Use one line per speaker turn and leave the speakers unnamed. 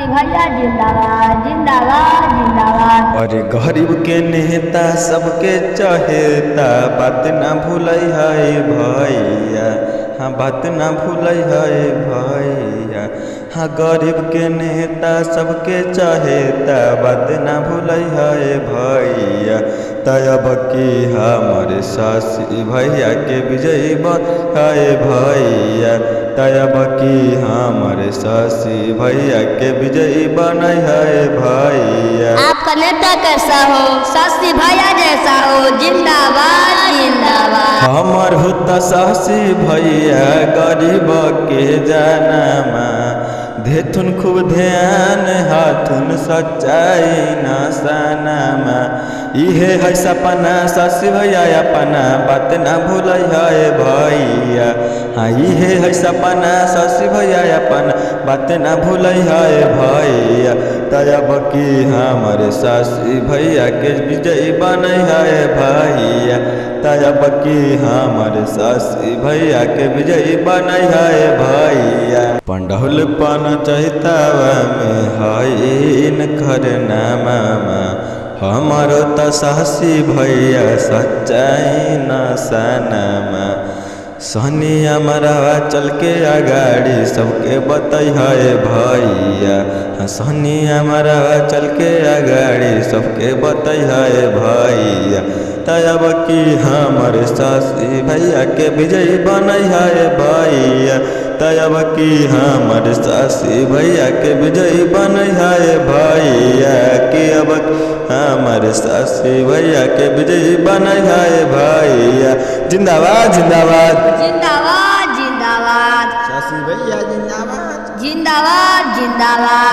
सासी भैया जिंदाबाद जिंदाबाद जिंदाबाद।
अरे गरीब के नेता सबके चहेता, बात ना भूलै है भैया, हाँ बात ना भूलै है भैया। हाँ गरीब के नेता सबके चहेता, बात ना भूलै है भैया। तब की हमारे सासी भैया के विजयी है भैया, तब की हमारे सासी भैया के विजयी बनै है भैया।
आपका नेता कैसा हो, सासी भैया जैसा हो, जिंदाबाद जिंदाबाद।
हमर होता सासी भैया गरीब के जनमा, देथुन खूब ध्यान हाथुन सच्चाई नसनमा। इहे है सपना सासी भैया अपना, बात ना भूलै है भैया। हाँ इहे है सपना सासी भैया अपना, बात ना भूलै है भैया। तब की हमारे सासी भैया के विजयी बनै है भैया, तब की हमारे सासी भैया के विजयी बनै है भैया। पंडौल पन चैतावा में है करना मामा, हमारो त सासी भैया सच्चाई नसनमा। सहनी हमारा चल के अगाड़ी सबके बतै है भैया, हाँ सहनी हमारा चल के अगाड़ी सबके बतै है भैया। तब की हमारे सासी भैया के विजयी बनै है भैया, तब की हमारे सासी भैया के विजयी बनै है भैया। कि अब हमारे सासी भैया के विजयी बनै है भैया। जिंदाबाद जिंदाबाद
जिंदाबाद जिंदाबाद
सासी भैया जिंदाबाद
जिंदाबाद जिंदाबाद।